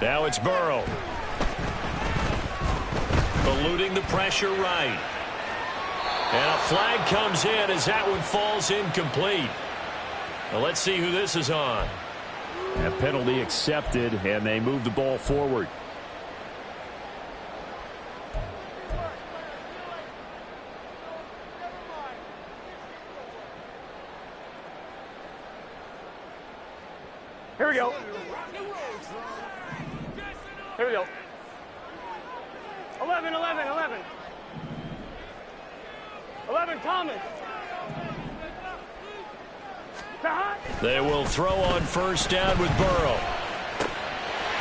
Now it's Burrow. Eluding the pressure right. And a flag comes in as that one falls incomplete. Now let's see who this is on. A penalty accepted, and they move the ball forward. Here we go. Here we go. 11, 11, 11. 11, Thomas. They will throw on first down with Burrow.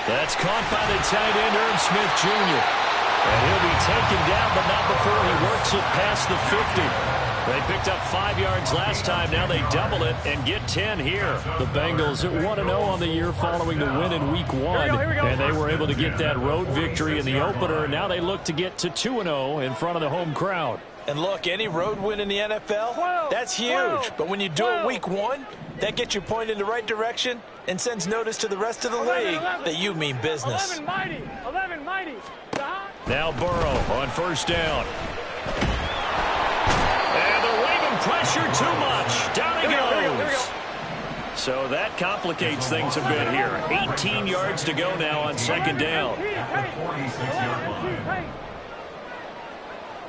That's caught by the tight end, Irv Smith Jr. And he'll be taken down, but not before he works it past the 50. They picked up 5 yards last time. Now they double it and get 10 here. The Bengals at 1-0 on the year following the win in Week 1. Here we go. And they were able to get that road victory in the opener. Now they look to get to 2-0 in front of the home crowd. And look, any road win in the NFL, that's huge. But when you do it Week 1, that gets you pointed in the right direction and sends notice to the rest of the league that you mean business. 11 mighty. 11 mighty. Now Burrow on first down. And they're waving pressure too much. Down he goes. So that complicates things a bit here. 18 yards to go now on second down.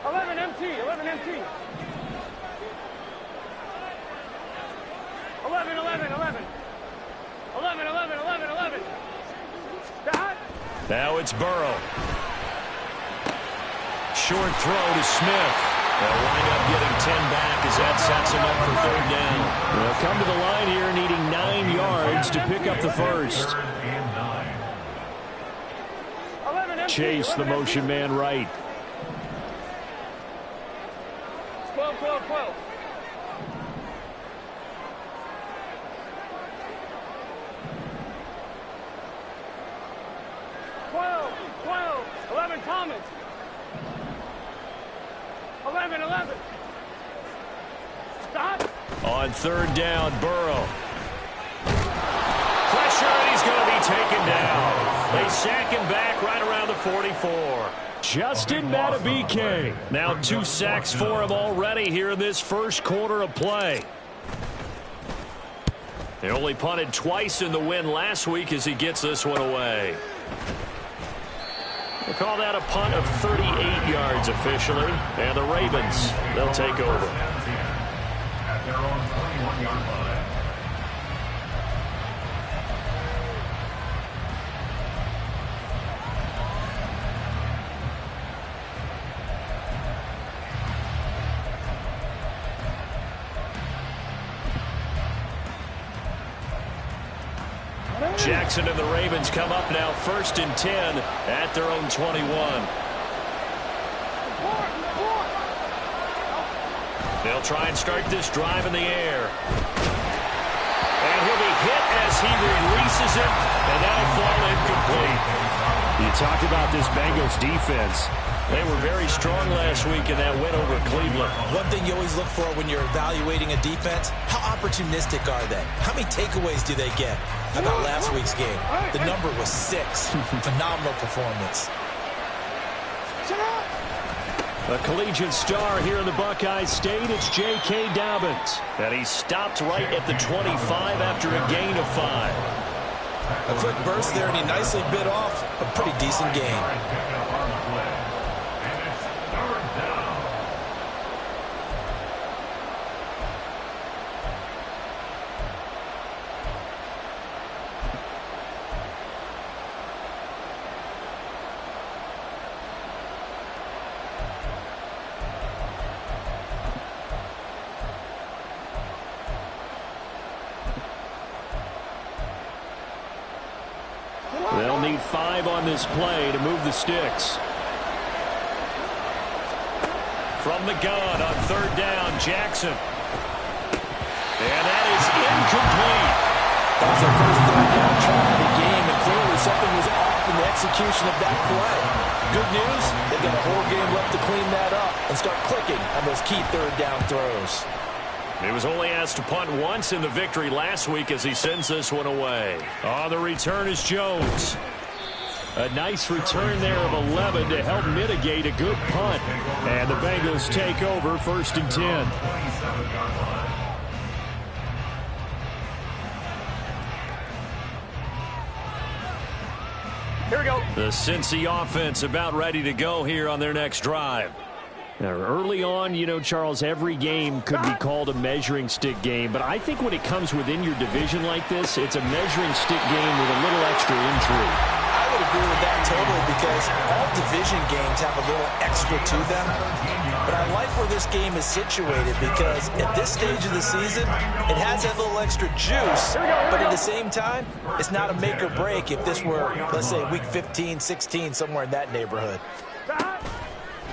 11 MT. 11 MT. 11, 11, 11. 11, 11, 11, 11. Now it's Burrow. Short throw to Smith. They'll wind up getting 10 back as that sets him up for third down. They'll come to the line here needing 9 yards to pick up the first. Chase, the motion man right. 12, 12, 12. 12, 12, 11 Thomas. 11, 11. Stop. On third down, Burrow. Pressure, and he's going to be taken down. They sack him back right around the 44. Justin Matabike. Now 2 sacks for him already here in this first quarter of play. They only punted twice in the win last week as he gets this one away. We'll call that a punt of 38 yards officially. And the Ravens, they'll take over. At their own 21-yard line. Jackson and the Ravens come up now first and 10 at their own 21. They'll try and start this drive in the air. And he'll be hit as he releases it, and that'll fall incomplete. You talk about this Bengals defense. They were very strong last week in that win over Cleveland. One thing you always look for when you're evaluating a defense, how opportunistic are they? How many takeaways do they get? How about last week's game? The number was 6. Phenomenal performance. A collegiate star here in the Buckeye State, it's J.K. Dobbins. And he stopped right at the 25 after a gain of 5. A quick burst there, and he nicely bit off a pretty decent game. They'll need 5 on this play to move the sticks. From the gun on third down, Jackson. And that is incomplete. That was their first third down try of the game, and clearly something was off in the execution of that play. Good news, they've got a whole game left to clean that up and start clicking on those key third down throws. He was only asked to punt once in the victory last week as he sends this one away. On the return is Jones. A nice return there of 11 to help mitigate a good punt. And the Bengals take over 1st and 10. Here we go. The Cincy offense about ready to go here on their next drive. Now, early on, you know, Charles, every game could be called a measuring stick game. But I think when it comes within your division like this, it's a measuring stick game with a little extra intrigue. I would agree with that totally because all division games have a little extra to them. But I like where this game is situated because at this stage of the season, it has that little extra juice. But at the same time, it's not a make or break if this were, let's say, week 15, 16, somewhere in that neighborhood.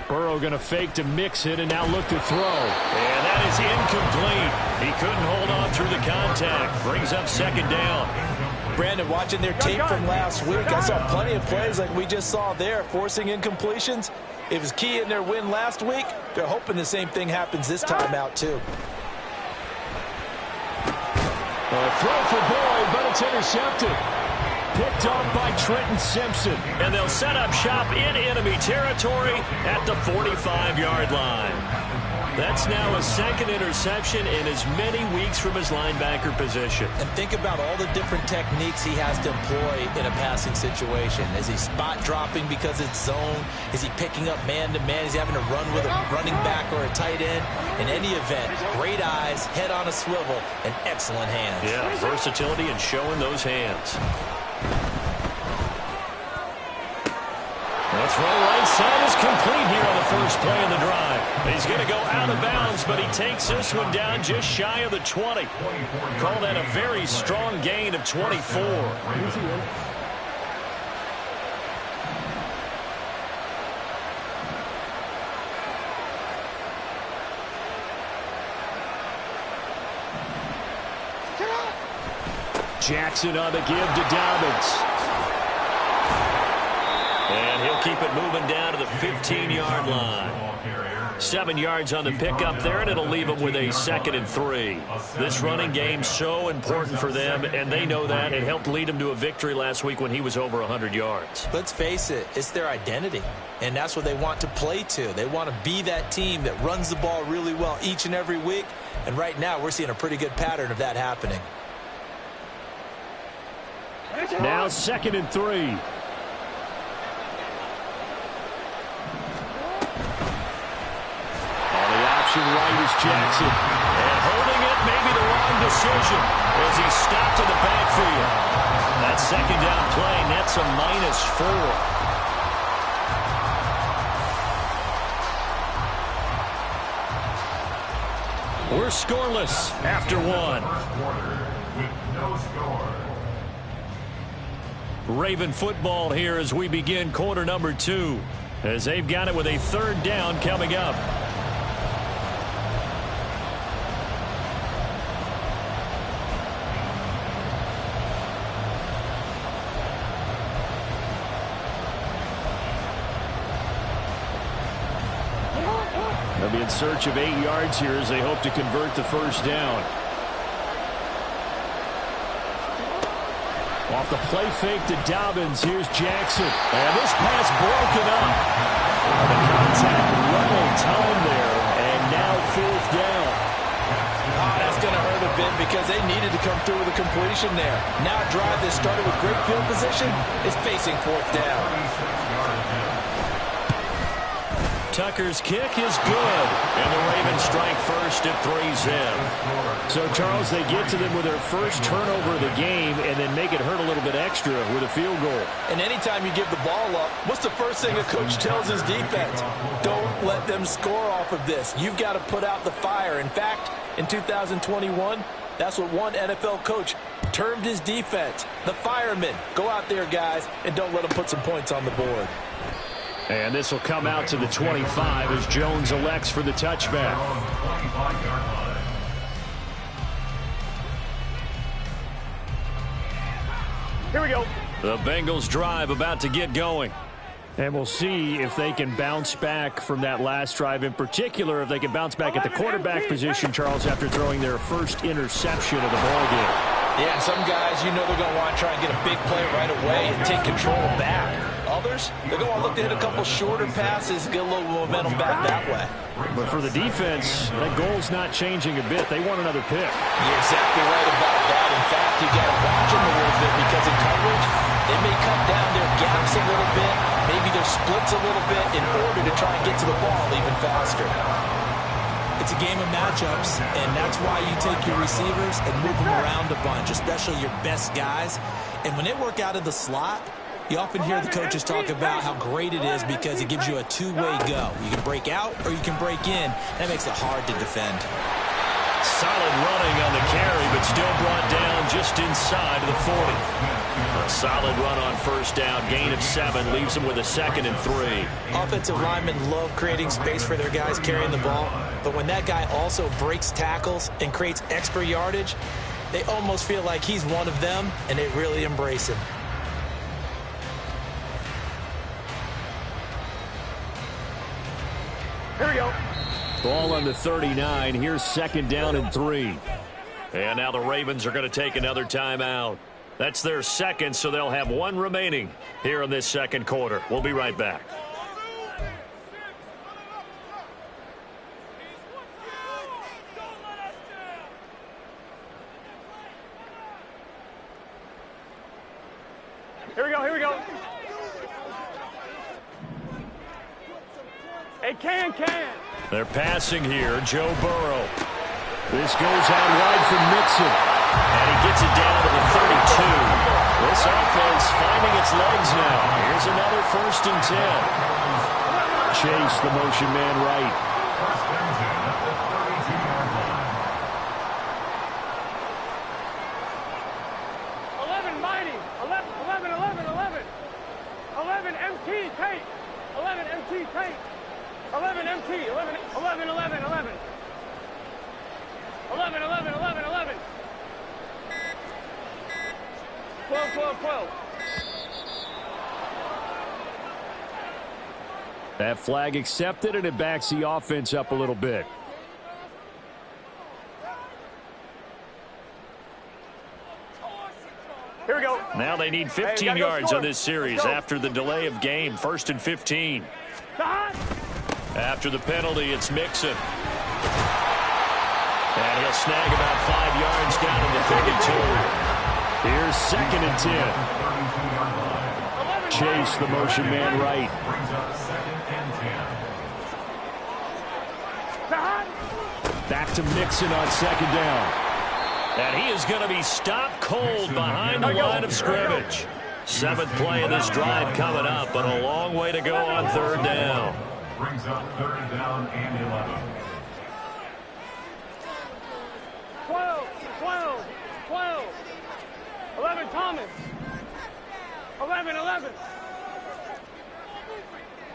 Burrow going to fake to mix it and now look to throw. And that is incomplete. He couldn't hold on through the contact. Brings up 2nd down. Brandon, watching their tape from last week, I saw plenty of plays like we just saw there, forcing incompletions. It was key in their win last week. They're hoping the same thing happens this time out, too. A throw for Boyd, but it's intercepted. Picked off by Trenton Simpson. And they'll set up shop in enemy territory at the 45-yard line. That's now a 2nd interception in as many weeks from his linebacker position. And think about all the different techniques he has to employ in a passing situation. Is he spot dropping because it's zone? Is he picking up man-to-man? Is he having to run with a running back or a tight end? In any event, great eyes, head on a swivel, and excellent hands. Yeah, versatility and showing those hands. The throw right side is complete here on the first play of the drive. He's going to go out of bounds, but he takes this one down just shy of the 20. Call that a very strong gain of 24. Jackson on the give to Dobbins. And he'll keep it moving down to the 15-yard line. 7 yards on the pickup there, and it'll leave them with a 2nd and 3. This running game so important for them, and they know that. It helped lead them to a victory last week when he was over 100 yards. Let's face it, it's their identity, and that's what they want to play to. They want to be that team that runs the ball really well each and every week, and right now we're seeing a pretty good pattern of that happening. Now 2nd and 3. Right is Jackson. And holding it may be the wrong decision as he's stopped in the backfield. That 2nd down play nets a -4. We're scoreless after 1. Raven football here as we begin quarter number 2. As they've got it with a 3rd down coming up. They'll be in search of 8 yards here as they hope to convert the 1st down. Off the play fake to Dobbins. Here's Jackson. And this pass broken up. The contact right on time there. And now 4th down. Oh, that's going to hurt a bit because they needed to come through with a completion there. Now a drive that started with great field position is facing 4th down. Tucker's kick is good. And the Ravens strike first at 3-zip. So, Charles, they get to them with their first turnover of the game and then make it hurt a little bit extra with a field goal. And anytime you give the ball up, what's the first thing a coach tells his defense? Don't let them score off of this. You've got to put out the fire. In fact, in 2021, that's what one NFL coach termed his defense. The firemen. Go out there, guys, and don't let them put some points on the board. And this will come out to the 25 as Jones elects for the touchback. Here we go. The Bengals drive about to get going. And we'll see if they can bounce back from that last drive. In particular, if they can bounce back at the quarterback position, Charles, after throwing their first interception of the ballgame. Yeah, some guys, you know they're going to want to try and get a big play right away and take control back. Others, they're going to look to hit a couple shorter passes, get a little momentum back that way. But for the defense, that goal's not changing a bit. They want another pick. You're exactly right about that. In fact, you got to watch them a little bit because in coverage, they may cut down their gaps a little bit, maybe their splits a little bit in order to try and get to the ball even faster. It's a game of matchups, and that's why you take your receivers and move them around a bunch, especially your best guys. And when they work out of the slot, you often hear the coaches talk about how great it is because it gives you a two-way go. You can break out or you can break in. That makes it hard to defend. Solid running on the carry, but still brought down just inside of the 40. A solid run on first down. Gain of 7 leaves them with a 2nd and 3. Offensive linemen love creating space for their guys carrying the ball, but when that guy also breaks tackles and creates extra yardage, they almost feel like he's one of them, and they really embrace him. Here we go. Ball on the 39. Here's 2nd down and 3. And now the Ravens are going to take another timeout. That's their 2nd, so they'll have 1 remaining here in this 2nd quarter. We'll be right back. Here we go, here we go. Hey, can. They're passing here. Joe Burrow. This goes out wide for Mixon. And he gets it down to the 32. This offense finding its legs now. Here's another 1st and 10. Chase, the motion man right. Mighty. 11 MT tape. 11 MT tape. 11 MT. 11. 12. That flag accepted, and it backs the offense up a little bit. Here we go. Now they need 15 yards on this series after the delay of game. 1st and 15. After the penalty, it's Mixon. And he'll snag about 5 yards down to the 32. Here's 2nd and 10. Chase, the motion man right. Back to Mixon on 2nd down. And he is going to be stopped cold behind the line of scrimmage. 7th play of this drive coming up, but a long way to go on 3rd down. Brings up 3rd down and 11. 12. 11 Thomas. 11.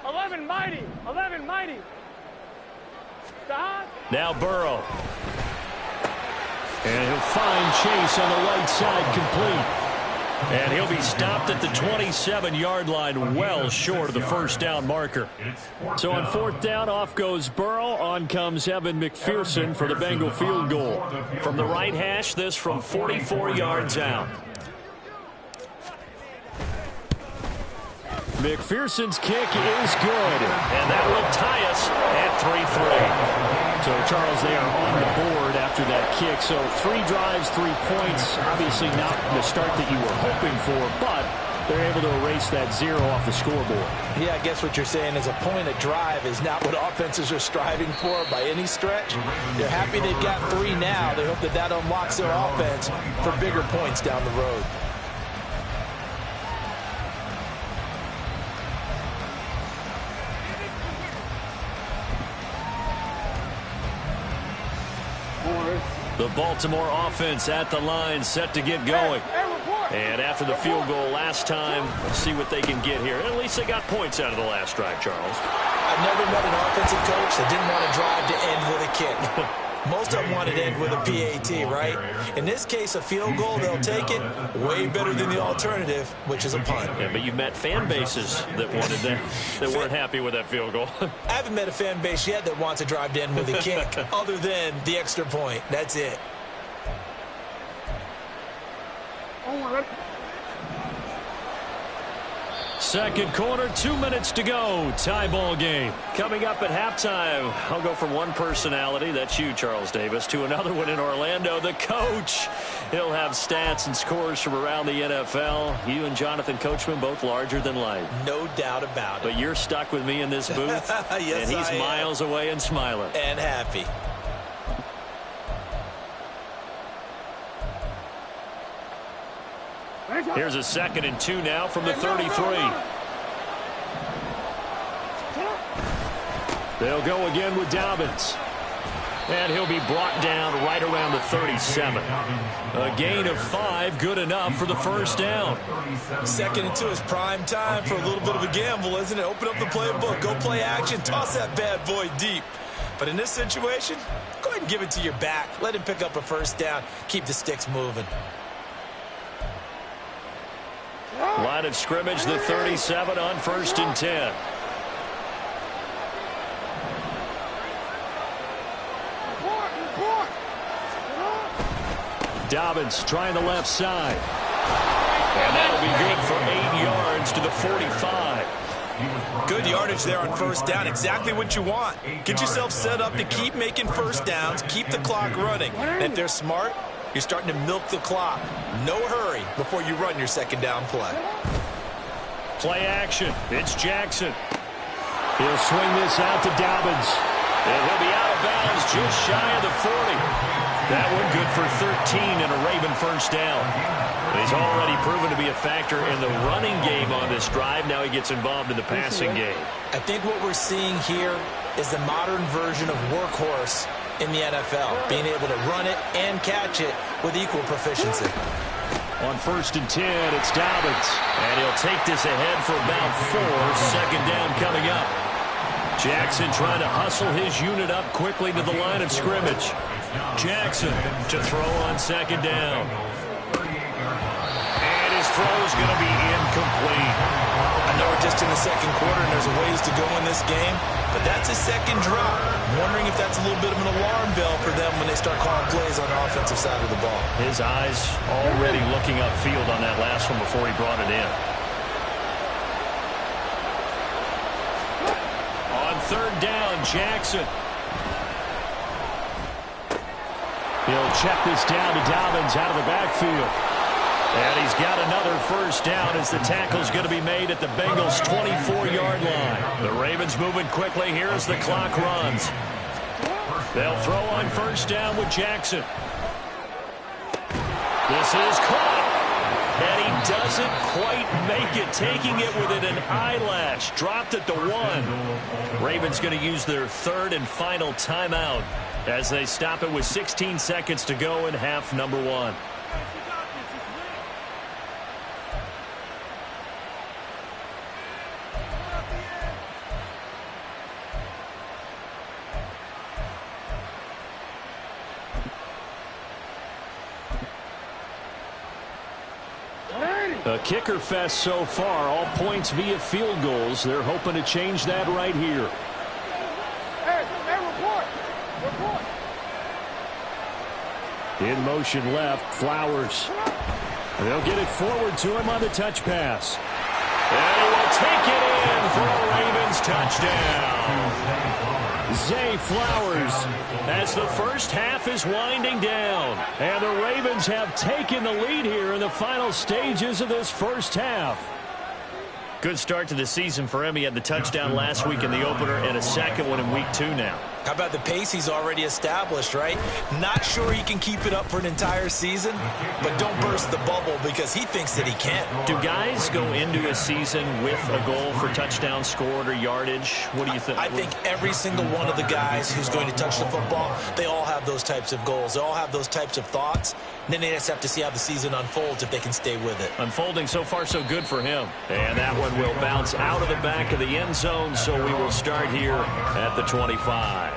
11 Mighty. Now Burrow. And he'll find Chase on the right side complete. And he'll be stopped at the 27-yard line, well short of the 1st down marker. So on 4th down, off goes Burrow. On comes Evan McPherson for the Bengal field goal. From the right hash, this from 44 yards out. McPherson's kick is good. And that will tie us at 3-3. So, Charles, they are on the board after that kick. So 3 drives, 3 points. Obviously not the start that you were hoping for, but they're able to erase that 0 off the scoreboard. Yeah, I guess what you're saying is a point of drive is not what offenses are striving for by any stretch. They're happy they've got 3 now. They hope that unlocks their offense for bigger points down the road. The Baltimore offense at the line, set to get going. And after the field goal last time, let's see what they can get here. At least they got points out of the last drive, Charles. I've never met an offensive coach that didn't want to drive to end with a kick. Most of them want to end with a PAT, right? In this case, a field goal, they'll take it. Way better than the alternative, which is a punt. Yeah, but you've met fan bases that wanted that weren't happy with that field goal. I haven't met a fan base yet that wants to drive to end with a kick, other than the extra point. That's it. second quarter, 2 minutes to go. Tie ball game. Coming up at halftime, I'll go from one personality, that's you, Charles Davis, to another one in Orlando, the coach. He'll have stats and scores from around the NFL. You and Jonathan Coachman both larger than life. No doubt about it. But you're stuck with me in this booth, yes, and he's miles away and smiling. And happy. Here's a 2nd and 2 now from the 33. They'll go again with Dobbins. And he'll be brought down right around the 37. A gain of 5, good enough for the first down. 2nd and 2 is prime time for a little bit of a gamble, isn't it? Open up the playbook, go play action, toss that bad boy deep. But in this situation, go ahead and give it to your back. Let him pick up a first down. Keep the sticks moving. Line of scrimmage, the 37 on 1st and 10. Dobbins trying the left side. And that'll be good for 8 yards to the 45. Good yardage there on first down. Exactly what you want. Get yourself set up to keep making first downs, keep the clock running. And if they're smart, you're starting to milk the clock. No hurry before you run your second down play. Play action. It's Jackson. He'll swing this out to Dobbins. And he'll be out of bounds just shy of the 40. That one good for 13 and a Raven first down. He's already proven to be a factor in the running game on this drive. Now he gets involved in the passing game. I think what we're seeing here is the modern version of workhorse in the NFL, being able to run it and catch it with equal proficiency. On 1st and 10, it's Dobbins. And he'll take this ahead for about 4. Second down coming up. Jackson trying to hustle his unit up quickly to the line of scrimmage. Jackson to throw on second down. And his throw is going to be incomplete. I know we're just in the second quarter and there's a ways to go in this game, but that's a second drop. I'm wondering if that's a little bit of an alarm bell for them when they start calling plays on the offensive side of the ball. His eyes already looking upfield on that last one before he brought it in. On 3rd down, Jackson. He'll check this down to Dobbins out of the backfield. And he's got another first down as the tackle's going to be made at the Bengals' 24-yard line. The Ravens moving quickly here as the clock runs. They'll throw on first down with Jackson. This is caught. And he doesn't quite make it, taking it within an eyelash. Dropped at the 1. Ravens going to use their 3rd and final timeout as they stop it with 16 seconds to go in half number 1. A kicker fest so far, all points via field goals. They're hoping to change that right here. Hey, report. In motion left, Flowers. They'll get it forward to him on the touch pass. And he will take it in for a Ravens touchdown. Zay Flowers as the first half is winding down. And the Ravens have taken the lead here in the final stages of this first half. Good start to the season for him. He had the touchdown last week in the opener and a second one in week 2 now. How about the pace he's already established, right? Not sure he can keep it up for an entire season, but don't burst the bubble because he thinks that he can. Do guys go into a season with a goal for touchdowns scored or yardage? What do you think? I think every single one of the guys who's going to touch the football, they all have those types of goals. They all have those types of thoughts. And then they just have to see how the season unfolds if they can stay with it. Unfolding so far so good for him. And that one will bounce out of the back of the end zone, so we will start here at the 25.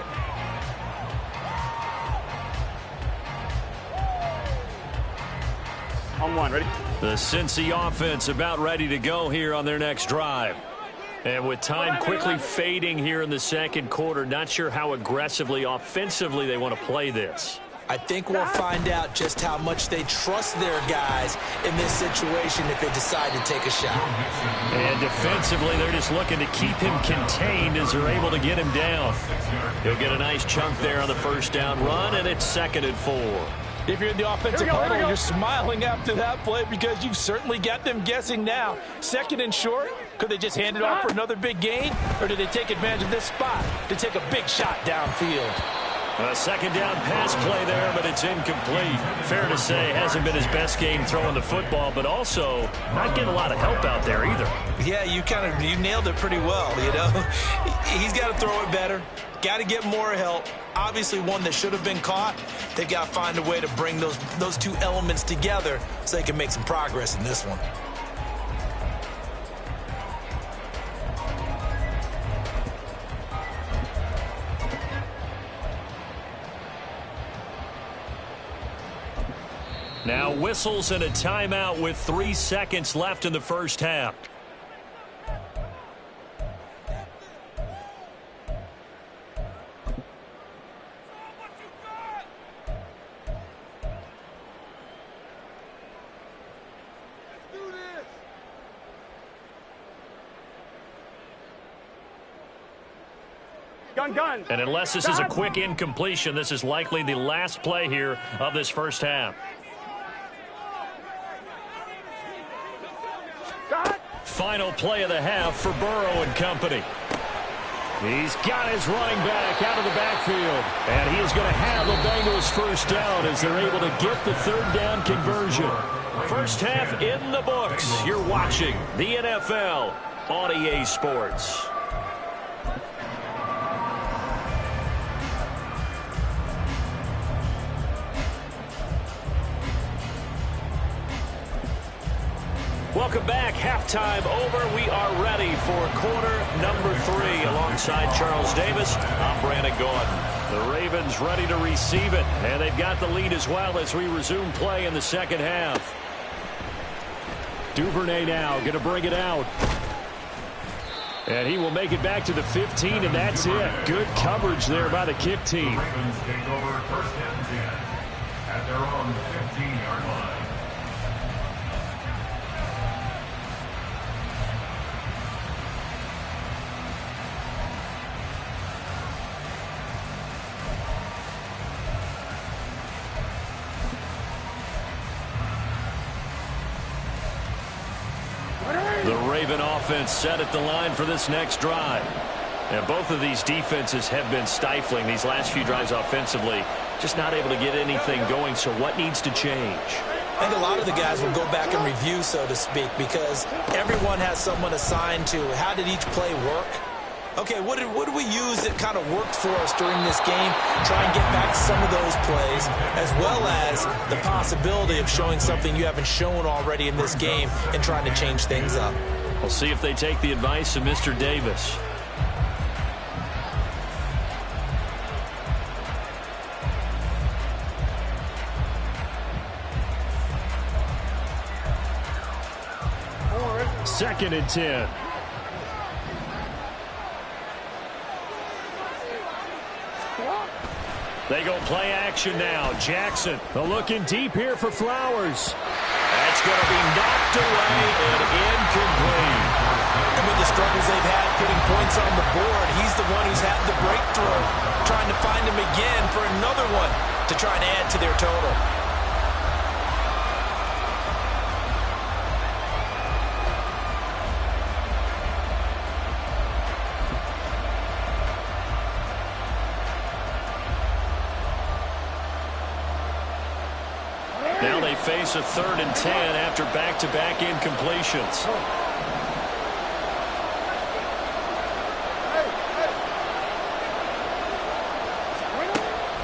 On 1, ready? The Cincy offense about ready to go here on their next drive. And with time quickly fading here in the second quarter, not sure how aggressively, offensively they want to play this. I think we'll find out just how much they trust their guys in this situation if they decide to take a shot. And defensively, they're just looking to keep him contained as they're able to get him down. He'll get a nice chunk there on the first down run, and it's 2nd and 4. If you're in the offensive huddle, you're smiling after that play because you've certainly got them guessing now. 2nd and short, could they just hand it off for another big gain? Or did they take advantage of this spot to take a big shot downfield? A 2nd down pass play there, but it's incomplete. Fair to say, hasn't been his best game throwing the football, but also not getting a lot of help out there either. Yeah, you nailed it pretty well, you know. He's got to throw it better. Got to get more help. Obviously one that should have been caught. They've got to find a way to bring those two elements together so they can make some progress in this one. Now whistles and a timeout with 3 seconds left in the first half. Gun. And unless this is a quick incompletion, this is likely the last play here of this first half. Final play of the half for Burrow and company. He's got his running back out of the backfield. And he is going to have the Bengals first down as they're able to get the 3rd down conversion. First half in the books. You're watching the NFL on EA Sports. Welcome back. Halftime over. We are ready for quarter number 3. Alongside Charles Davis, I'm Brandon Gordon. The Ravens ready to receive it, and they've got the lead as well as we resume play in the second half. Duvernay now going to bring it out. And he will make it back to the 15, and that's it. Good coverage there by the kick team. The Ravens take over 1st and 10 at their own 15-yard line. The Raven offense set at the line for this next drive. And both of these defenses have been stifling these last few drives offensively. Just not able to get anything going, so what needs to change? I think a lot of the guys will go back and review, so to speak, because everyone has someone assigned to how did each play work. Okay, what did we use that kind of worked for us during this game? Try and get back some of those plays, as well as the possibility of showing something you haven't shown already in this game and trying to change things up. We'll see if they take the advice of Mr. Davis. Second and 10. They go play action now. Jackson looking deep here for Flowers. That's going to be knocked away and incomplete. And with the struggles they've had putting points on the board, he's the one who's had the breakthrough, trying to find him again for another one to try and add to their total. Now they face a 3rd and 10 after back-to-back incompletions.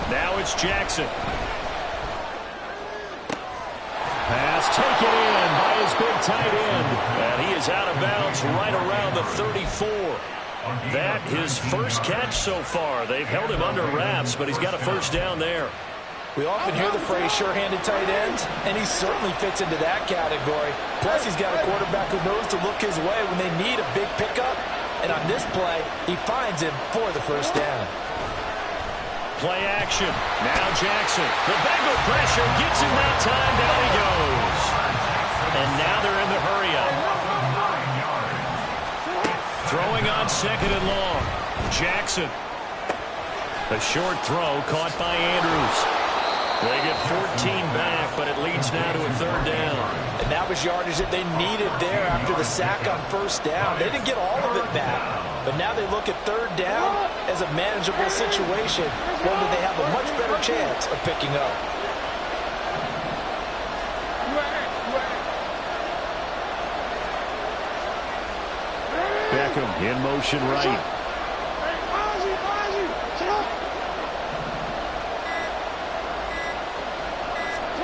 Now it's Jackson. Pass taken in by his big tight end. And he is out of bounds right around the 34. That his first catch so far. They've held him under wraps, but he's got a first down there. We often hear the phrase sure-handed tight ends, and he certainly fits into that category. Plus, he's got a quarterback who knows to look his way when they need a big pickup. And on this play, he finds him for the first down. play action. Now Jackson. The Bengal pressure gets him that time. Down he goes. And now they're in the hurry-up. Throwing on second and long. Jackson. A short throw caught by Andrews. They get 14 back, but it leads now to a third down. And that was yardage that they needed there after the sack on first down. They didn't get all of it back, but now they look at third down as a manageable situation, one that they have a much better chance of picking up. Beckham in motion right.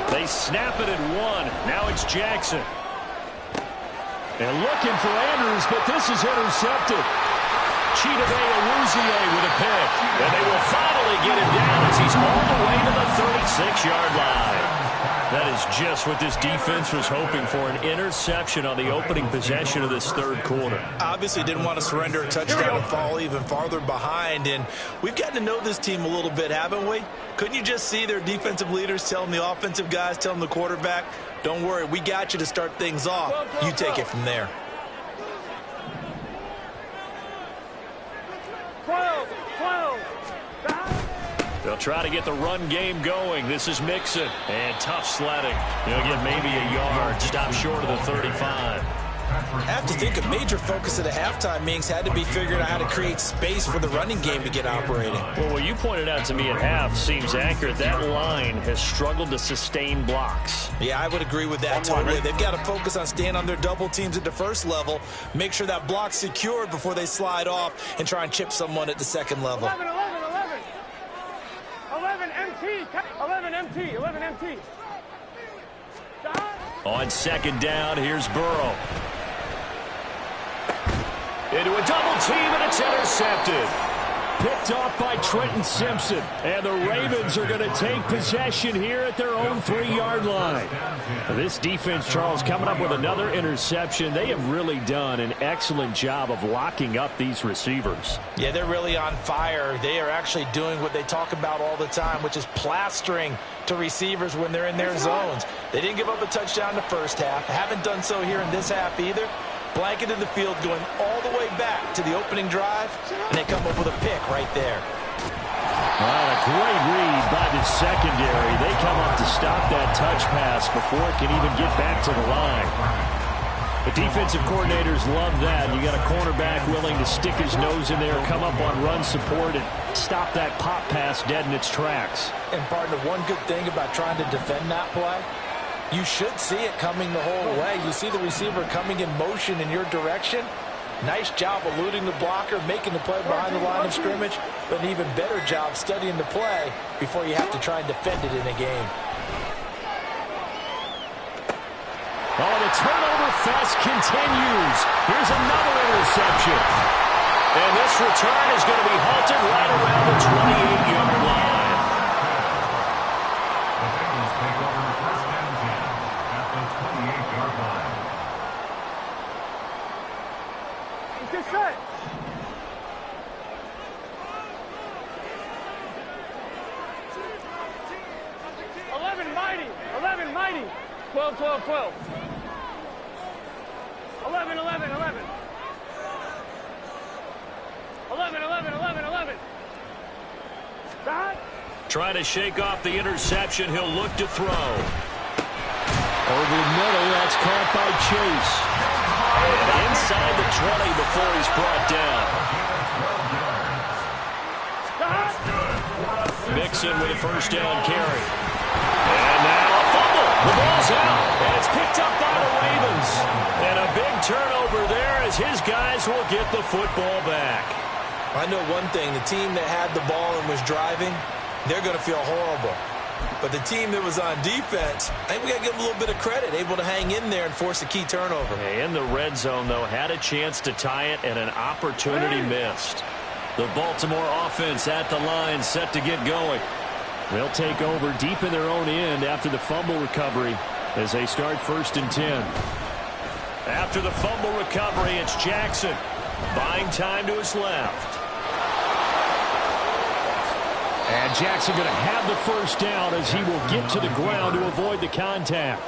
They snap it at one. Now it's Jackson. And looking for Andrews, but this is intercepted. Chidobe Awuzie with a pick. And they will finally get him down as he's all the way to the 36-yard line. That is just what this defense was hoping for, an interception on the opening possession of this third quarter. Obviously didn't want to surrender a touchdown and fall even farther behind, and we've gotten to know this team a little bit, haven't we? Couldn't you just see their defensive leaders telling the offensive guys, telling the quarterback, don't worry, we got you to start things off. You take it from there. 12. They'll try to get the run game going. This is Mixon. And tough sledding. He'll get maybe a yard. Stop short of the 35. I have to think a major focus of the halftime meetings had to be figuring out how to create space for the running game to get operating. Well, what you pointed out to me at half seems accurate. That line has struggled to sustain blocks. Yeah, I would agree with that totally. They've got to focus on staying on their double teams at the first level, make sure that block's secured before they slide off and try and chip someone at the second level. 11 MT. On second down, here's Burrow. Into a double team, and it's intercepted. Picked off by Trenton Simpson. And the Ravens are going to take possession here at their own 3-yard line. This defense, Charles, coming up with another interception. They have really done an excellent job of locking up these receivers. Yeah, they're really on fire. They are actually doing what they talk about all the time, which is plastering to receivers when they're in their zones. They didn't give up a touchdown in the first half. Haven't done so here in this half either. Blanket in the field going all the way back to the opening drive, and they come up with a pick right there. A great read by the secondary. They come up to stop that touch pass before it can even get back to the line. The defensive coordinators love that. You got a cornerback willing to stick his nose in there, come up on run support, and stop that pop pass dead in its tracks. And partner, one good thing about trying to defend that play, you should see it coming the whole way. You see the receiver coming in motion in your direction. Nice job eluding the blocker, making the play behind the line of scrimmage, but an even better job studying the play before you have to try and defend it in a game. Oh, the turnover fest continues. Here's another interception. And this return is going to be halted right around the 28-yard line. Set. 11 mighty. 12. 11. 11. Trying to shake off the interception. He'll look to throw. Over the middle, that's caught by Chase. And inside the 20 before he's brought down. Mixon with a first down carry. And now a fumble. The ball's out. And it's picked up by the Ravens. And a big turnover there as his guys will get the football back. I know one thing. The team that had the ball and was driving, they're going to feel horrible. But the team that was on defense, I think we got to give them a little bit of credit, able to hang in there and force a key turnover. In the red zone, though, had a chance to tie it and an opportunity missed. The Baltimore offense at the line, set to get going. They'll take over deep in their own end after the fumble recovery as they start 1st and 10. After the fumble recovery, it's Jackson buying time to his left. And Jackson going to have the first down as he will get to the ground to avoid the contact.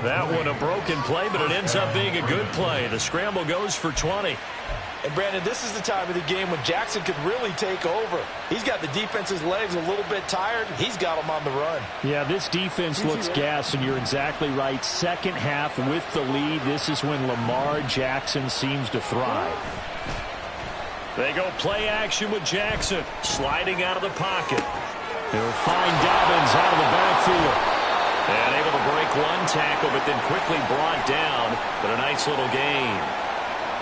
That one a broken play, but it ends up being a good play. The scramble goes for 20. And, Brandon, this is the time of the game when Jackson could really take over. He's got the defense's legs a little bit tired. He's got them on the run. Yeah, this defense looks gassed, and you're exactly right. Second half with the lead, this is when Lamar Jackson seems to thrive. They go play action with Jackson, sliding out of the pocket. They'll find Dobbins out of the backfield. And able to break one tackle, but then quickly brought down. But a nice little gain.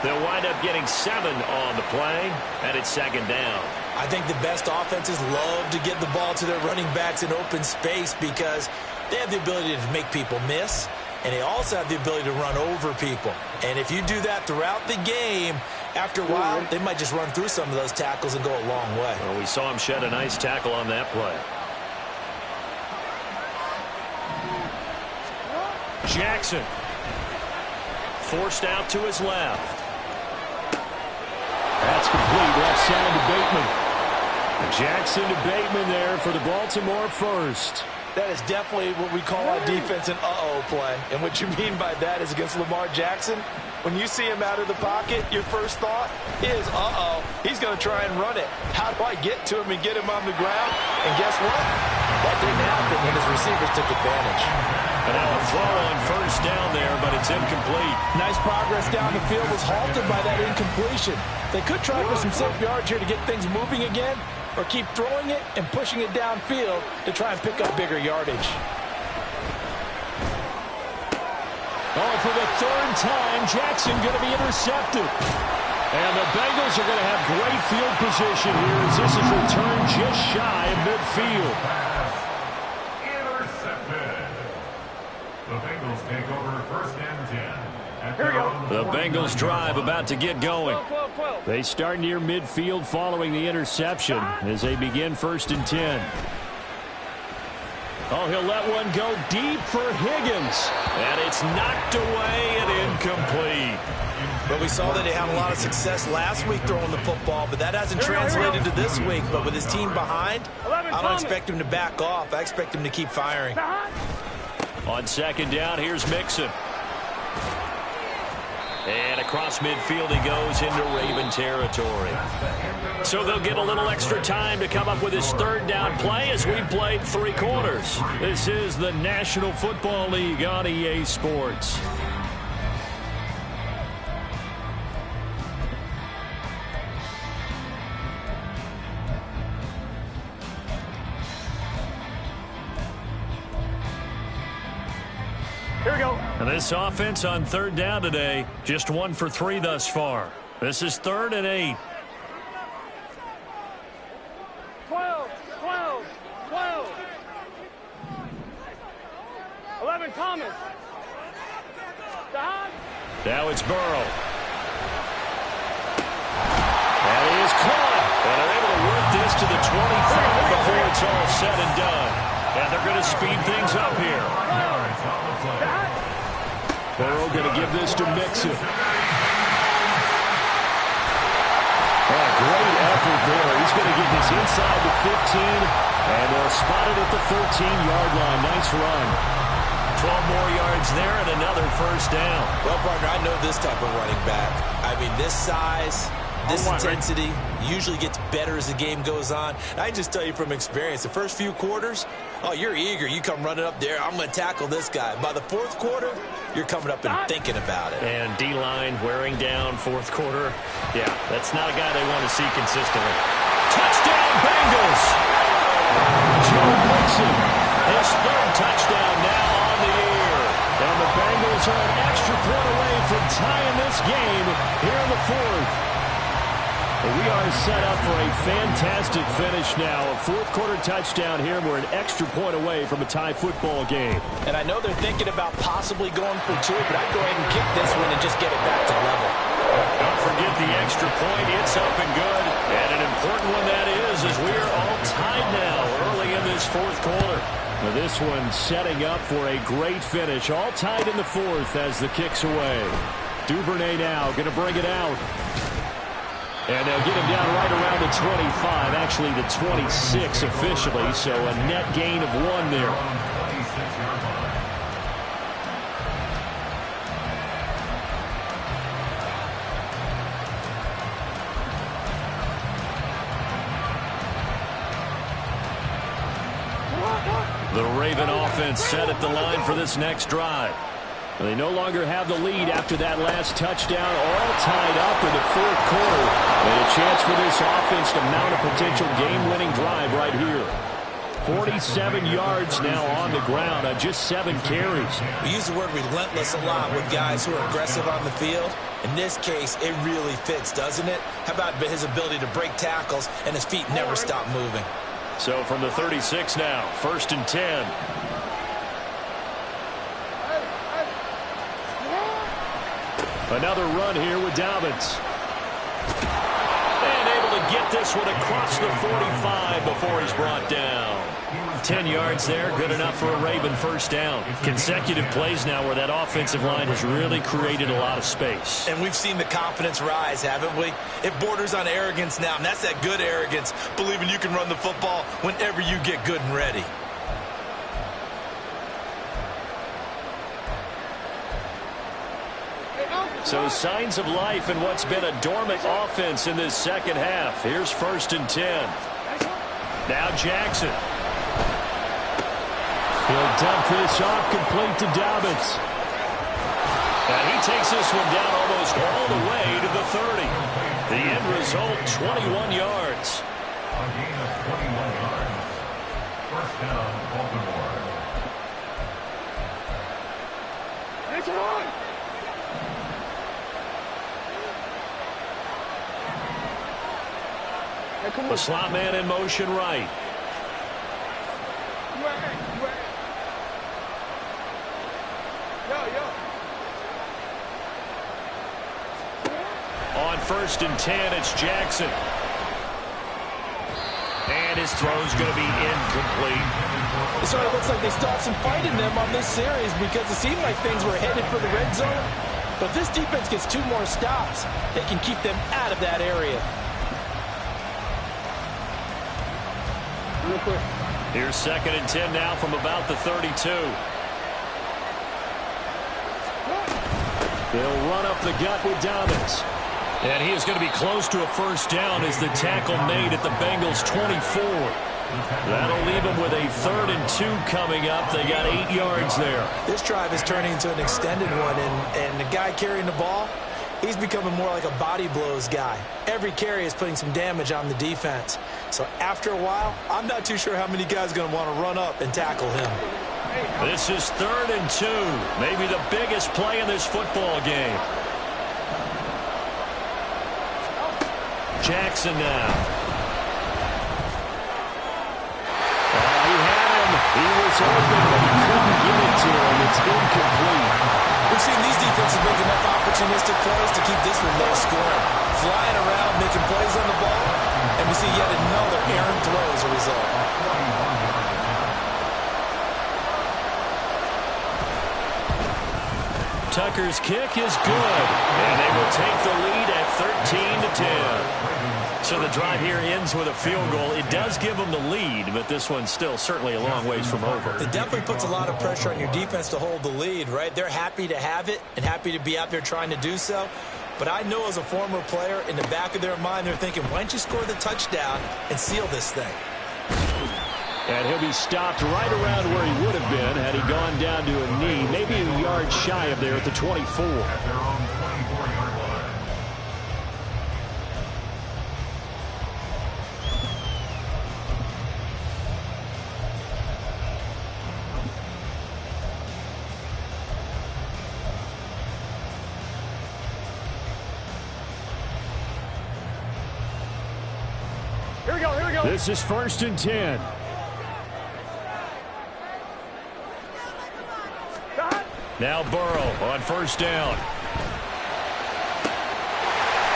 They'll wind up getting 7 on the play, and it's second down. I think the best offenses love to get the ball to their running backs in open space because they have the ability to make people miss, and they also have the ability to run over people. And if you do that throughout the game, after a while, they might just run through some of those tackles and go a long way. Well, we saw him shed a nice tackle on that play. Jackson forced out to his left. That's complete. Left side to Bateman. Jackson to Bateman there for the Baltimore first. That is definitely what we call our defense an uh-oh play. And what you mean by that is against Lamar Jackson, when you see him out of the pocket, your first thought is, uh-oh, he's going to try and run it. How do I get to him and get him on the ground? And guess what? That didn't happen, and his receivers took advantage. And now a throw on first down there, but it's incomplete. Nice progress down the field was halted by that incompletion. They could try for some safe yards here to get things moving again, or keep throwing it and pushing it downfield to try and pick up bigger yardage. Oh, for the third time, Jackson going to be intercepted. And the Bengals are going to have great field position here as this is returned just shy of midfield. Intercepted. The Bengals take over first and 10. Here we go. The Bengals drive about to get going. 12. They start near midfield following the interception as they begin first and 10. Oh, he'll let one go deep for Higgins. And it's knocked away and incomplete. But we saw that he had a lot of success last week throwing the football, but that hasn't translated to this week. But with his team behind, I don't expect him to back off. I expect him to keep firing. On second down, here's Mixon. And across midfield he goes into Raven territory. So they'll get a little extra time to come up with his third down play as we've played 3 quarters. This is the National Football League on EA Sports. Here we go. And this offense on third down today, just 1 for 3 thus far. This is 3rd and 8. 12. 11, Thomas. Don. Now it's Burrow. And he is caught. And they're able to work this to the 25 before it's all said and done. And they're going to speed things up here. Burrow going to give this to Mixon. Great effort there. He's going to get this inside the 15, and they'll spot it at the 13-yard line. Nice run. 12 more yards there and another first down. Well, partner, I know this type of running back. I mean, this size, this intensity usually gets better as the game goes on. And I can just tell you from experience, the first few quarters, oh, you're eager. You come running up there, I'm going to tackle this guy. By the 4th quarter, you're coming up and thinking about it. And D-line wearing down 4th quarter. Yeah, that's not a guy they want to see consistently. Touchdown, Bengals! Joe Mixon, his 3rd touchdown now on the year. And the Bengals are an extra point away from tying this game here in the 4th. We are set up for a fantastic finish now. A 4th quarter touchdown here. We're an extra point away from a tie football game. And I know they're thinking about possibly going for 2, but I'd go ahead and kick this one and just get it back to level. Don't forget the extra point. It's up and good. And an important one that is, as we are all tied now early in this 4th quarter. Now this one setting up for a great finish. All tied in the 4th as the kick's away. Duvernay now going to bring it out. And they'll get him down right around the 25, actually the 26 officially, so a net gain of 1 there. The Raven offense set at the line for this next drive. They no longer have the lead after that last touchdown, all tied up in the fourth quarter. And a chance for this offense to mount a potential game-winning drive right here. 47 yards now on the ground on just 7 carries. We use the word relentless a lot with guys who are aggressive on the field. In this case, it really fits, doesn't it? How about his ability to break tackles and his feet never stop moving? So from the 36 now, 1st and 10. Another run here with Dobbins. And able to get this one across the 45 before he's brought down. 10 yards there, good enough for a Raven first down. Consecutive plays now where that offensive line has really created a lot of space. And we've seen the confidence rise, haven't we? It borders on arrogance now, and that's that good arrogance, believing you can run the football whenever you get good and ready. So signs of life in what's been a dormant offense in this second half. Here's 1st and 10. Now Jackson. He'll dump this off complete to Dobbins. And he takes this one down almost all the way to the 30. The end result, 21 yards. A gain of 21 yards. First down, Baltimore. It's on! The slot man in motion right. On 1st and 10, it's Jackson. And his throw's going to be incomplete. It sort of looks like they still have some fight in them on this series because it seemed like things were headed for the red zone. But if this defense gets 2 more stops, they can keep them out of that area. Here's 2nd and 10 now from about the 32. They'll run up the gut with Dobbins. And he is going to be close to a first down as the tackle made at the Bengals 24. That'll leave them with a 3rd and 2 coming up. They got 8 yards there. This drive is turning into an extended one, and the guy carrying the ball, he's becoming more like a body blows guy. Every carry is putting some damage on the defense. So after a while, I'm not too sure how many guys are going to want to run up and tackle him. This is 3rd and 2. Maybe the biggest play in this football game. Jackson now. He had him. He was open, but he couldn't get it to him. It's incomplete. We've seen these defenses make enough opportunistic plays to keep this one low scoring. Flying around, making plays on the ball, and we see yet another errant throw as a result. Tucker's kick is good, and they will take the lead at 13-10. So the drive here ends with a field goal. It does give them the lead, but this one's still certainly a long ways from over. It definitely puts a lot of pressure on your defense to hold the lead, right? They're happy to have it and happy to be out there trying to do so. But I know as a former player, in the back of their mind, they're thinking, why don't you score the touchdown and seal this thing? And he'll be stopped right around where he would have been had he gone down to a knee, maybe a yard shy of there at the 24. At their own 24-yard line. Here we go, here we go. This is 1st and 10. Now Burrow on 1st down.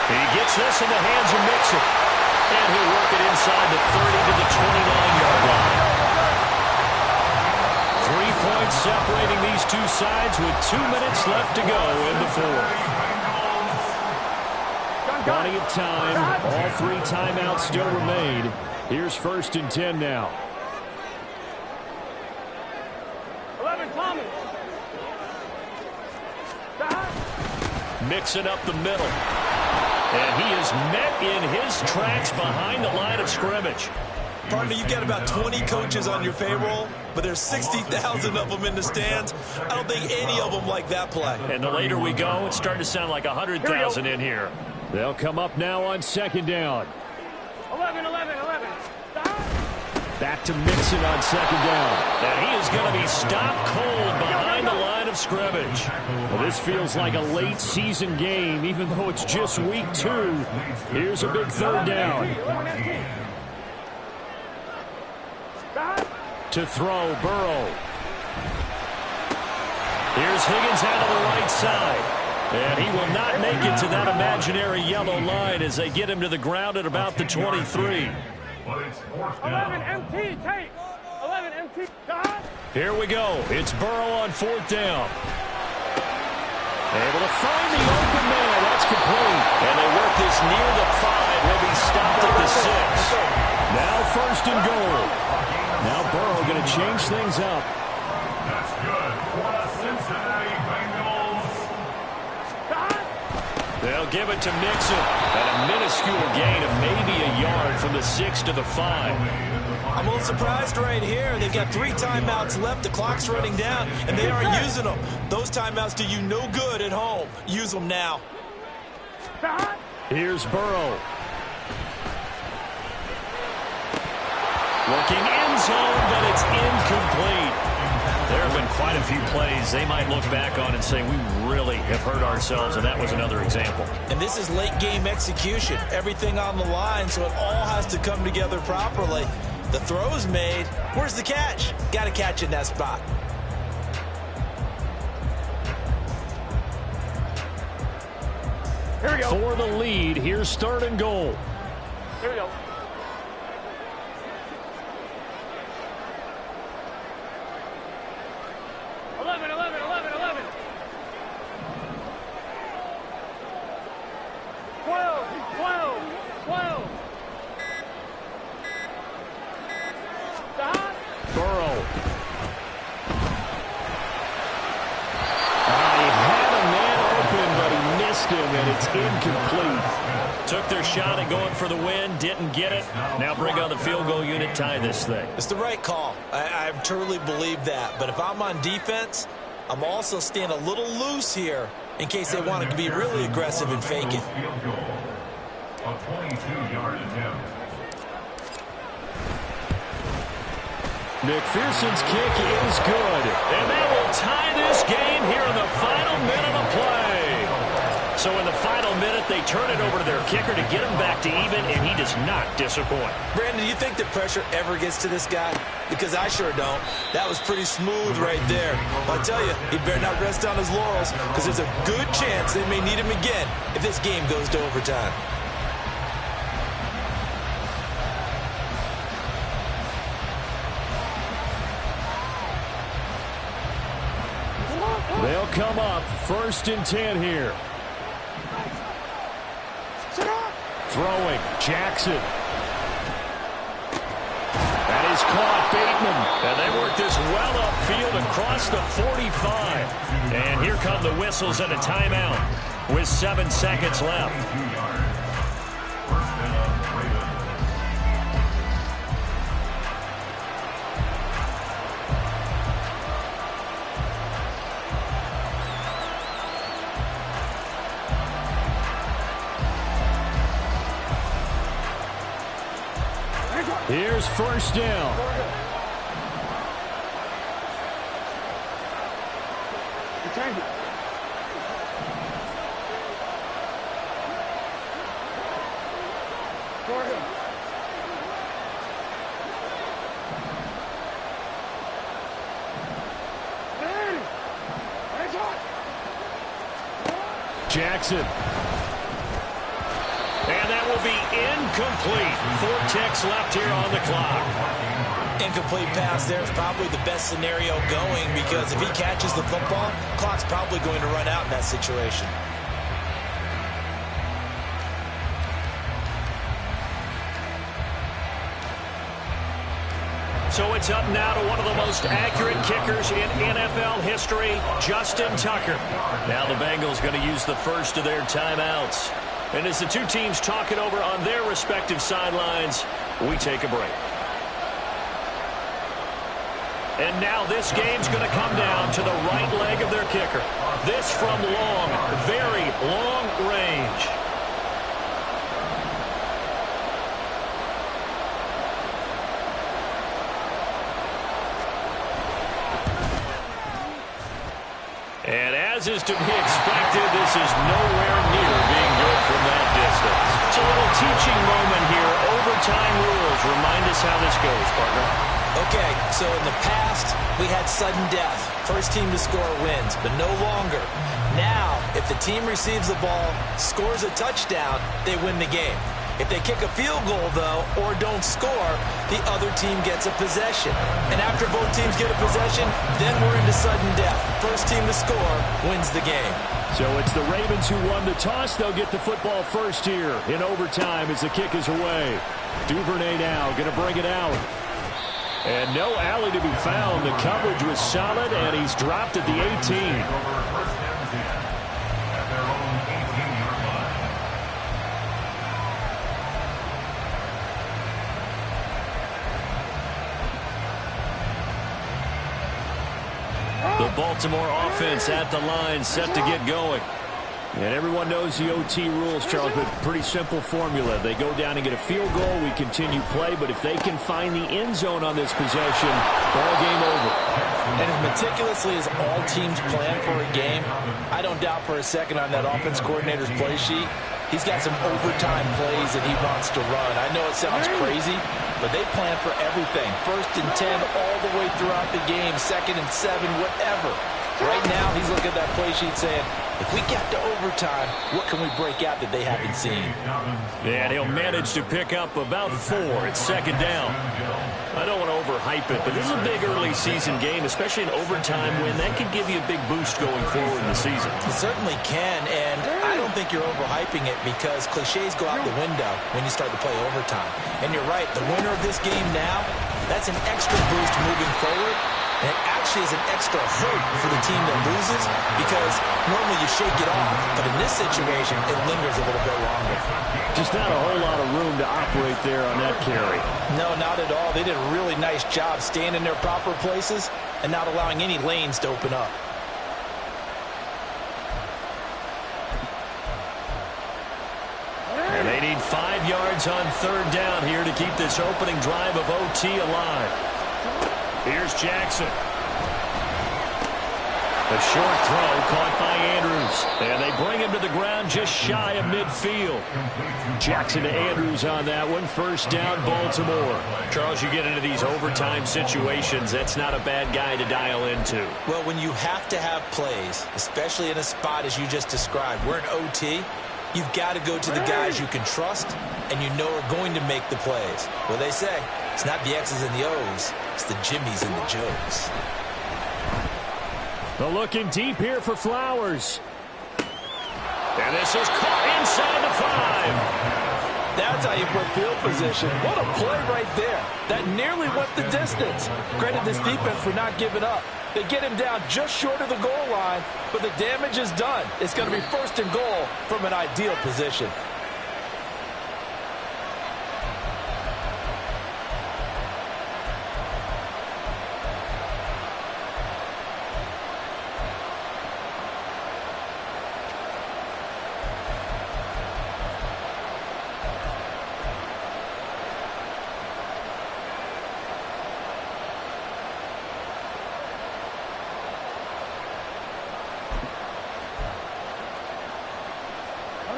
He gets this in the hands of Mixon. And he'll work it inside the 30 to the 29-yard line. 3 points separating these two sides with 2 minutes left to go in the fourth. Plenty of time. All 3 timeouts still remain. Here's 1st and 10 now. 11, Thomas. Mixing up the middle. And he is met in his tracks behind the line of scrimmage. Partner, you got about 20 coaches on your payroll, but there's 60,000 of them in the stands. I don't think any of them like that play. And the later we go, it's starting to sound like 100,000 in here. They'll come up now on 2nd down. 11. Back to Mixon on 2nd down. And he is going to be stopped cold behind the line of scrimmage. Well, this feels like a late season game, even though it's just week 2. Here's a big 3rd down. To throw, Burrow. Here's Higgins out of the right side. And he will not make it to that imaginary yellow line as they get him to the ground at about the 23. 11 MT, take. 11 MT. Here we go. It's Burrow on 4th down. Able to find the open man. That's complete. And they work this near the 5. He'll be stopped at the 6. Now 1st and goal. Now Burrow going to change things up. That's good for the Cincinnati Bengals. They'll give it to Mixon. And a minuscule gain of maybe a yard from the 6 to the 5. I'm a little surprised right here. They've got 3 timeouts left. The clock's running down, and they aren't using them. Those timeouts do you no good at home. Use them now. Here's Burrow. Looking end zone, but it's incomplete. There have been quite a few plays they might look back on and say, we really have hurt ourselves, and that was another example. And this is late game execution. Everything on the line, so it all has to come together properly. The throw's made. Where's the catch? Got to catch in that spot. Here we go. For the lead, here's 3rd and goal. Here we go. And it's incomplete. Took their shot at going for the win, didn't get it. Now bring on the field goal unit, tie this thing. It's the right call. I truly believe that. But if I'm on defense, I'm also staying a little loose here in case they want to be really aggressive and fake it. A 22-yard attempt. McPherson's kick is good. And that will tie this game here in the final minute of play. So in the final minute, they turn it over to their kicker to get him back to even, and he does not disappoint. Brandon, do you think the pressure ever gets to this guy? Because I sure don't. That was pretty smooth right there. I'll tell you, he better not rest on his laurels, because there's a good chance they may need him again if this game goes to overtime. They'll come up 1st and 10 here. Throwing, Jackson. That is caught, Bateman. And they work this well upfield across the 45. And here come the whistles and a timeout with 7 seconds left. Here's 1st down. Jackson. And that will be incomplete. 4 ticks left here on the clock. Incomplete pass there is probably the best scenario going, because if he catches the football, clock's probably going to run out in that situation. So it's up now to one of the most accurate kickers in NFL history, Justin Tucker. Now the Bengals going to use the first of their timeouts. And as the two teams talk it over on their respective sidelines, we take a break. And now this game's going to come down to the right leg of their kicker. This from long, very long range. And as is to be expected, this is nowhere near being good from that distance. It's a little teaching moment here. Overtime rules. Remind us how this goes, partner. Okay, so in the past, we had sudden death. First team to score wins, but no longer. Now, if the team receives the ball, scores a touchdown, they win the game. If they kick a field goal, though, or don't score, the other team gets a possession. And after both teams get a possession, then we're into sudden death. First team to score wins the game. So it's the Ravens who won the toss. They'll get the football first here in overtime as the kick is away. Duvernay now going to bring it out. And no alley to be found. The coverage was solid, and he's dropped at the 18. The Baltimore offense at the line, set to get going. And everyone knows the OT rules, Charles, but pretty simple formula. They go down and get a field goal, we continue play, but if they can find the end zone on this possession, ball game over. And as meticulously as all teams plan for a game, I don't doubt for a second on that offense coordinator's play sheet, he's got some overtime plays that he wants to run. I know it sounds crazy, but they plan for everything. 1st and 10 all the way throughout the game, 2nd and 7, whatever. Right now, he's looking at that play sheet saying, if we get to overtime, what can we break out that they haven't seen? Yeah, and he'll manage to pick up about 4. It's 2nd down. I don't want to overhype it, but this is a big early season game, especially an overtime win. That could give you a big boost going forward in the season. It certainly can, and I don't think you're overhyping it because cliches go out the window when you start to play overtime. And you're right, the winner of this game now, that's an extra boost moving forward. And it actually is an extra hurt for the team that loses because normally you shake it off. But in this situation, it lingers a little bit longer. Just not a whole lot of room to operate there on that carry. No, not at all. They did a really nice job staying in their proper places and not allowing any lanes to open up. And they need 5 yards on 3rd down here to keep this opening drive of OT alive. Here's Jackson. A short throw caught by Andrews. And they bring him to the ground just shy of midfield. Jackson to Andrews on that one. 1st down, Baltimore. Charles, you get into these overtime situations, that's not a bad guy to dial into. Well, when you have to have plays, especially in a spot as you just described, we're in OT, you've got to go to the guys you can trust and you know are going to make the plays. Well, they say, it's not the X's and the O's, it's the Jimmys and the Joes. They're looking deep here for Flowers. And this is caught inside the 5. That's how you put field position. What a play right there. That nearly went the distance. Credit this defense for not giving up. They get him down just short of the goal line, but the damage is done. It's going to be 1st and goal from an ideal position.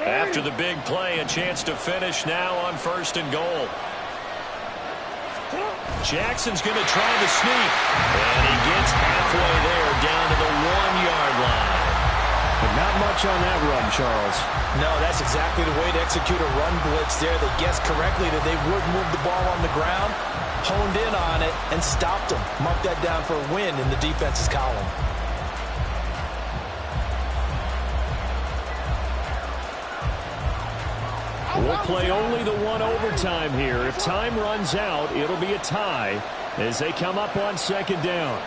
After the big play, a chance to finish now on 1st and goal. Jackson's going to try the sneak. And he gets halfway there down to the 1-yard line. But not much on that run, Charles. No, that's exactly the way to execute a run blitz there. They guessed correctly that they would move the ball on the ground, honed in on it, and stopped them. Mark that down for a win in the defense's column. We'll play only the 1 overtime here. If time runs out, it'll be a tie. as they come up on second down.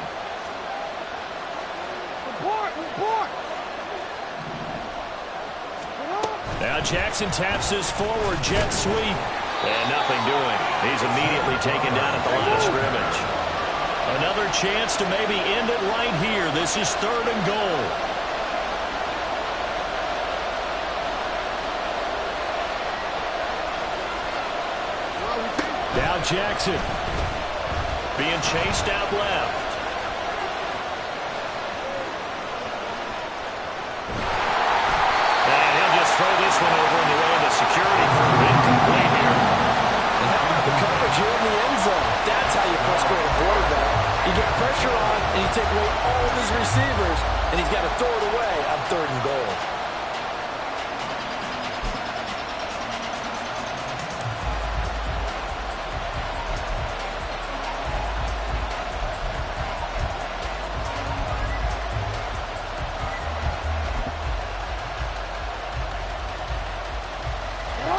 Now Jackson taps this forward jet sweep. And nothing doing. He's immediately taken down at the line of scrimmage. Another chance to maybe end it right here. This is 3rd and goal. Now Jackson being chased out left. And he'll just throw this one over in the way of the security crew. Incomplete here. And how about the coverage here in the end zone? That's how you frustrate a quarterback. You get pressure on, and you take away all of his receivers, and he's got to throw it away on 3rd and goal.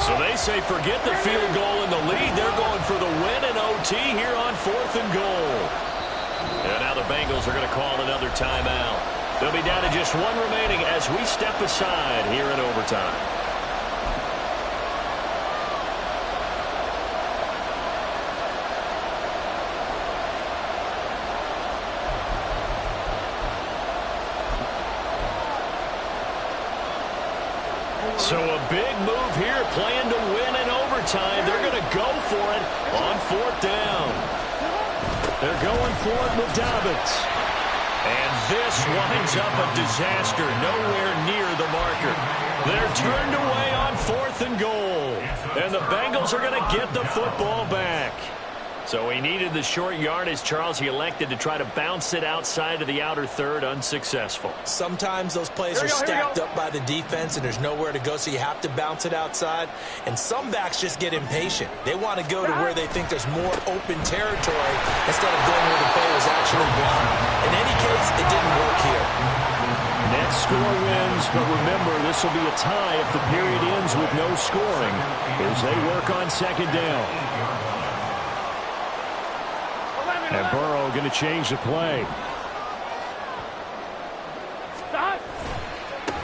So they say forget the field goal in the lead. They're going for the win in OT here on 4th and goal. And now the Bengals are going to call another timeout. They'll be down to just one remaining as we step aside here in overtime. So a big move here, playing to win in overtime. They're going to go for it on 4th down. They're going for it with Dobbins. And this winds up a disaster, nowhere near the marker. They're turned away on 4th and goal. And the Bengals are going to get the football back. So he needed the short yardage, Charles. He elected to try to bounce it outside of the outer third, unsuccessful. Sometimes those plays are stacked up by the defense and there's nowhere to go, so you have to bounce it outside. And some backs just get impatient. They want to go to where they think there's more open territory instead of going where the play was actually blown. In any case, it didn't work here. Net score wins, but remember, this will be a tie if the period ends with no scoring as they work on second down. And Burrow going to change the play.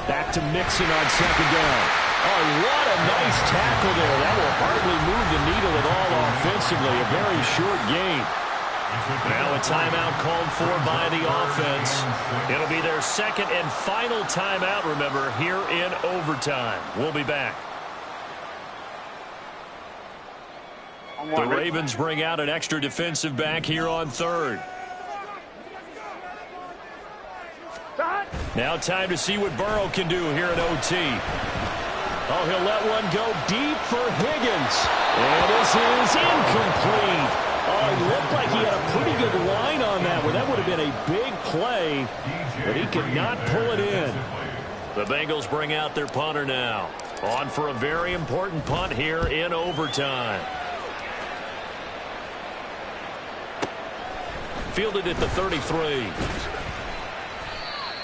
Back to Mixon on second down. Oh, what a nice tackle there. That will hardly move the needle at all offensively. A very short game. Now a timeout called for by the offense. It'll be their second and final timeout, remember, here in overtime. We'll be back. The Ravens bring out an extra defensive back here on 3rd. Now time to see what Burrow can do here in OT. Oh, he'll let one go deep for Higgins. And this is incomplete. Oh, it looked like he had a pretty good line on that one. That would have been a big play, but he could not pull it in. The Bengals bring out their punter now. On for a very important punt here in overtime. Fielded at the 33.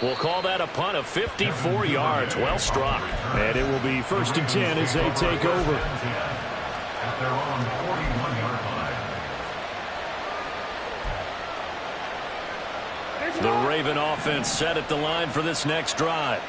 We'll call that a punt of 54 yards. Well struck. And it will be 1st and 10 as they take over. At their own 41-yard line. The Raven offense set at the line for this next drive.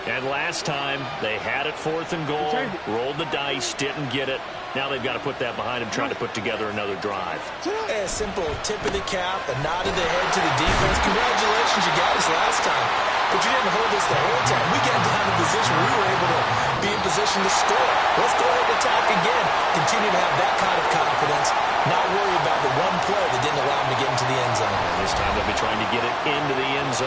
And last time, they had it 4th and goal, rolled the dice, didn't get it. Now they've got to put that behind them, trying to put together another drive. A simple tip of the cap, a nod of the head to the defense. Congratulations, you got us last time. But you didn't hold us the whole time. We got down in position. We were able to be in position to score. Let's go ahead and attack again. Continue to have that kind of confidence. Not worry about the one play that didn't allow them to get into the end zone. This time they'll be trying to get it into the end zone.